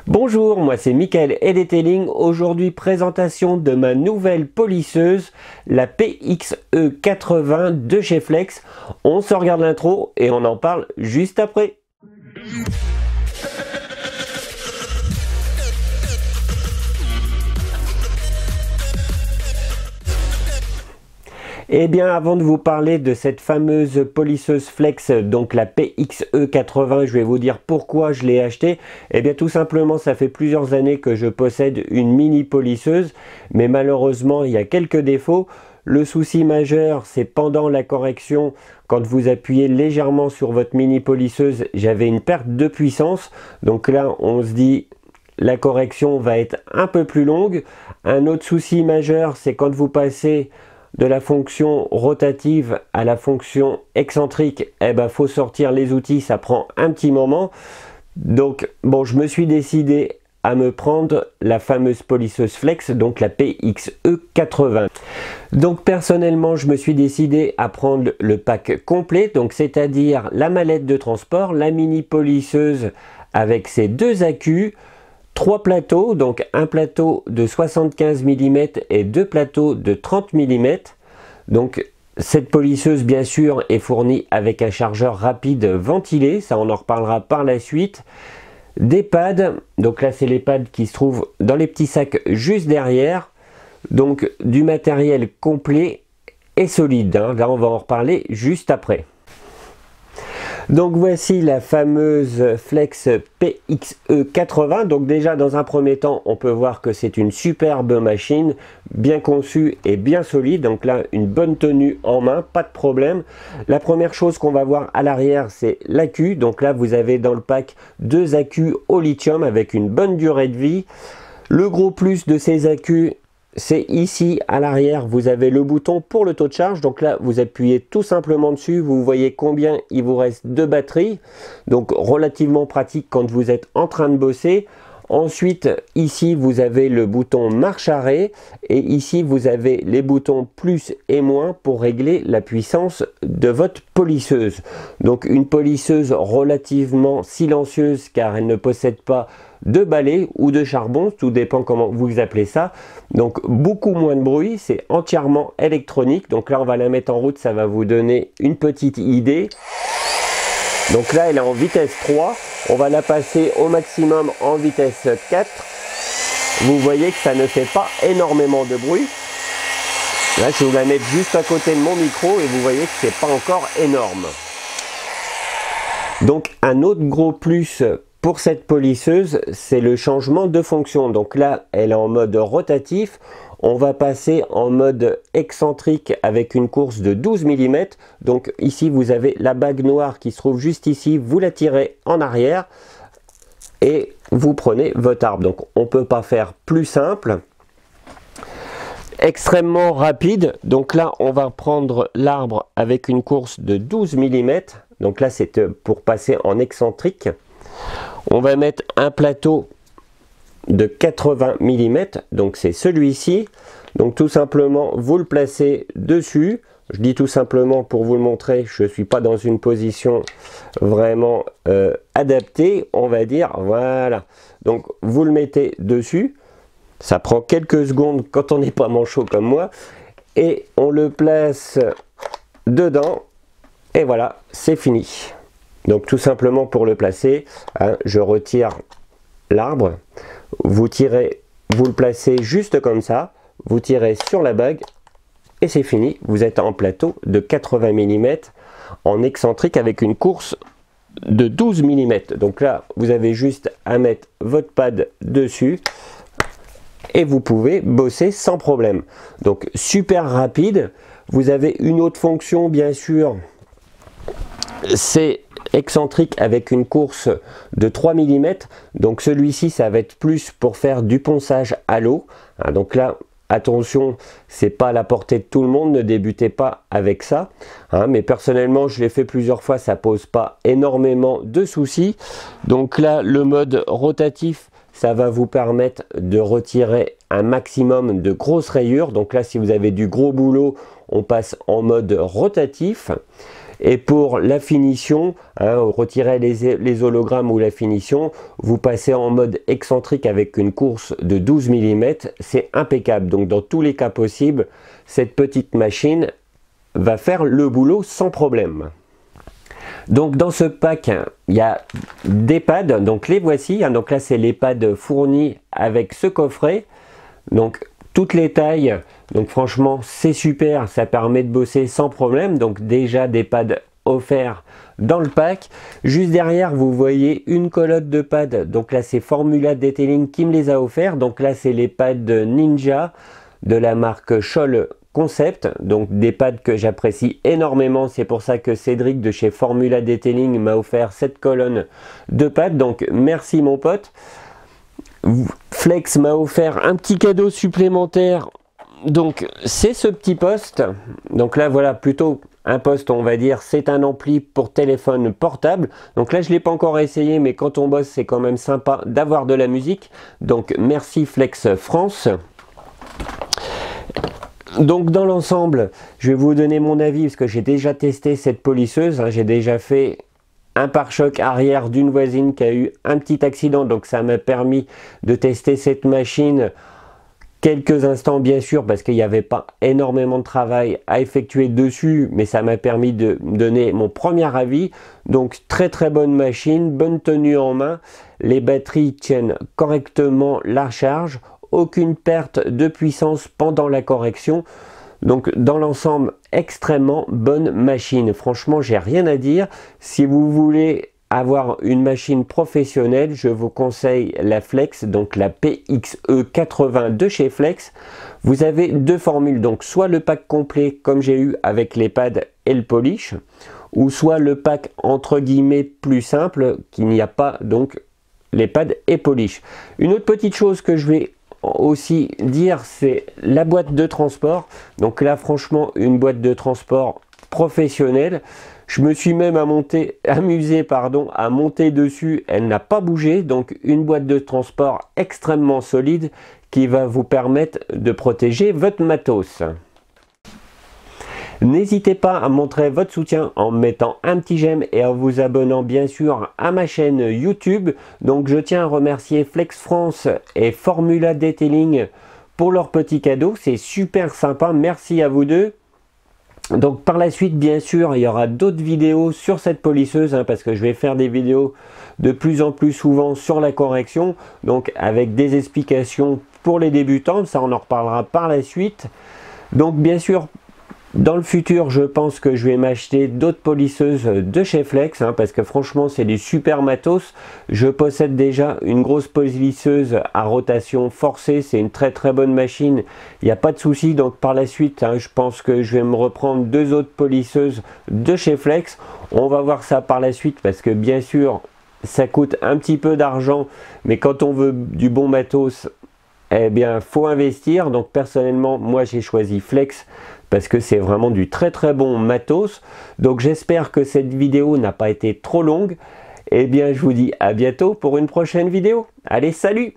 Bonjour, moi c'est Michael et Detailing. Aujourd'hui, présentation de ma nouvelle polisseuse, la PXE80 de chez Flex. On se regarde l'intro et on en parle juste après. Eh bien, avant de vous parler de cette fameuse polisseuse Flex, donc la PXE80, je vais vous dire pourquoi je l'ai achetée. Eh bien, tout simplement, ça fait plusieurs années que je possède une mini polisseuse, mais malheureusement, il y a quelques défauts. Le souci majeur, c'est pendant la correction, quand vous appuyez légèrement sur votre mini polisseuse, j'avais une perte de puissance. Donc là, on se dit, la correction va être un peu plus longue. Un autre souci majeur, c'est quand vous passez de la fonction rotative à la fonction excentrique, eh ben faut sortir les outils, ça prend un petit moment. Donc bon, je me suis décidé à me prendre la fameuse polisseuse Flex, donc la PXE80. Donc personnellement, je me suis décidé à prendre le pack complet, donc c'est-à-dire la mallette de transport, la mini polisseuse avec ses deux accus, 3 plateaux, donc un plateau de 75 mm et 2 plateaux de 30 mm. Donc cette polisseuse bien sûr est fournie avec un chargeur rapide ventilé, ça on en reparlera par la suite. Des pads, donc là c'est les pads qui se trouvent dans les petits sacs juste derrière. Donc du matériel complet et solide, hein. Là on va en reparler juste après. Donc voici la fameuse Flex PXE80. Donc déjà dans un premier temps, on peut voir que c'est une superbe machine, bien conçue et bien solide. Donc là, une bonne tenue en main, pas de problème. La première chose qu'on va voir à l'arrière, c'est l'accu. Donc là, vous avez dans le pack 2 accus au lithium avec une bonne durée de vie. Le gros plus de ces accus, c'est ici à l'arrière, vous avez le bouton pour le taux de charge. Donc là, vous appuyez tout simplement dessus. Vous voyez combien il vous reste de batterie. Donc relativement pratique quand vous êtes en train de bosser. Ensuite, ici, vous avez le bouton marche-arrêt. Et ici, vous avez les boutons plus et moins pour régler la puissance de votre polisseuse. Donc une polisseuse relativement silencieuse car elle ne possède pas de balai ou de charbon, tout dépend comment vous appelez ça. Donc beaucoup moins de bruit, c'est entièrement électronique. Donc là on va la mettre en route, ça va vous donner une petite idée. Donc là elle est en vitesse 3, on va la passer au maximum en vitesse 4. Vous voyez que ça ne fait pas énormément de bruit. Là je vais vous la mettre juste à côté de mon micro et vous voyez que c'est pas encore énorme. Donc un autre gros plus pour cette polisseuse, c'est le changement de fonction. Donc là, elle est en mode rotatif. On va passer en mode excentrique avec une course de 12 mm. Donc ici, vous avez la bague noire qui se trouve juste ici. Vous la tirez en arrière et vous prenez votre arbre. Donc on ne peut pas faire plus simple. Extrêmement rapide. Donc là, on va prendre l'arbre avec une course de 12 mm. Donc là, c'est pour passer en excentrique. On va mettre un plateau de 80 mm, donc c'est celui-ci. Donc tout simplement, vous le placez dessus. Je dis tout simplement pour vous le montrer, je ne suis pas dans une position vraiment adaptée, on va dire. Voilà. Donc vous le mettez dessus. Ça prend quelques secondes quand on n'est pas manchot comme moi. Et on le place dedans. Et voilà, c'est fini. Donc tout simplement pour le placer, hein, je retire l'arbre, vous tirez, vous le placez juste comme ça, vous tirez sur la bague et c'est fini. Vous êtes en plateau de 80 mm en excentrique avec une course de 12 mm. Donc là, vous avez juste à mettre votre pad dessus et vous pouvez bosser sans problème. Donc super rapide. Vous avez une autre fonction bien sûr, c'est excentrique avec une course de 3 mm. Donc celui-ci, ça va être plus pour faire du ponçage à l'eau. Donc là, attention, c'est pas à la portée de tout le monde, ne débutez pas avec ça. Mais personnellement, je l'ai fait plusieurs fois, ça pose pas énormément de soucis. Donc là, le mode rotatif, ça va vous permettre de retirer un maximum de grosses rayures. Donc là, si vous avez du gros boulot, on passe en mode rotatif. Et pour la finition, retirez les hologrammes ou la finition, vous passez en mode excentrique avec une course de 12 mm, c'est impeccable. Donc dans tous les cas possibles, cette petite machine va faire le boulot sans problème. Donc dans ce pack, il y a des pads, donc les voici, donc là c'est les pads fournis avec ce coffret, donc toutes les tailles, donc franchement c'est super, ça permet de bosser sans problème, donc déjà des pads offerts dans le pack. Juste derrière vous voyez une colotte de pads, donc là c'est Formula Detailing qui me les a offerts, donc là c'est les pads Ninja de la marque Scholl Concept, donc des pads que j'apprécie énormément, c'est pour ça que Cédric de chez Formula Detailing m'a offert cette colonne de pads, donc merci mon pote. Flex m'a offert un petit cadeau supplémentaire, donc c'est ce petit poste, donc là voilà plutôt un poste on va dire, c'est un ampli pour téléphone portable, donc là je ne l'ai pas encore essayé mais quand on bosse c'est quand même sympa d'avoir de la musique, donc merci Flex France. Donc dans l'ensemble, je vais vous donner mon avis parce que j'ai déjà testé cette polisseuse, j'ai déjà fait un pare-choc arrière d'une voisine qui a eu un petit accident, donc ça m'a permis de tester cette machine quelques instants bien sûr parce qu'il n'y avait pas énormément de travail à effectuer dessus, mais ça m'a permis de donner mon premier avis. Donc très très bonne machine, bonne tenue en main, les batteries tiennent correctement la charge, aucune perte de puissance pendant la correction. Donc dans l'ensemble, extrêmement bonne machine. Franchement, j'ai rien à dire. Si vous voulez avoir une machine professionnelle, je vous conseille la Flex, donc la PXE80 de chez Flex. Vous avez deux formules, donc soit le pack complet comme j'ai eu avec les pads et le polish, ou soit le pack entre guillemets plus simple, qu'il n'y a pas donc les pads et polish. Une autre petite chose que je vais aussi dire, c'est la boîte de transport. Donc là franchement une boîte de transport professionnelle, je me suis même amusé à monter dessus, elle n'a pas bougé, donc une boîte de transport extrêmement solide qui va vous permettre de protéger votre matos. N'hésitez pas à montrer votre soutien en mettant un petit j'aime et en vous abonnant bien sûr à ma chaîne YouTube. Donc je tiens à remercier Flex France et Formula Detailing pour leur petit cadeau, c'est super sympa, merci à vous deux. Donc par la suite bien sûr il y aura d'autres vidéos sur cette polisseuse parce que je vais faire des vidéos de plus en plus souvent sur la correction, donc avec des explications pour les débutants, ça on en reparlera par la suite. Donc bien sûr dans le futur, je pense que je vais m'acheter d'autres polisseuses de chez Flex, parce que franchement, c'est du super matos. Je possède déjà une grosse polisseuse à rotation forcée, c'est une très très bonne machine, il n'y a pas de souci. Donc par la suite, je pense que je vais me reprendre deux autres polisseuses de chez Flex. On va voir ça par la suite, parce que bien sûr, ça coûte un petit peu d'argent, mais quand on veut du bon matos, eh bien, faut investir. Donc personnellement, moi j'ai choisi Flex, parce que c'est vraiment du très très bon matos. Donc j'espère que cette vidéo n'a pas été trop longue. Et bien je vous dis à bientôt pour une prochaine vidéo. Allez, salut!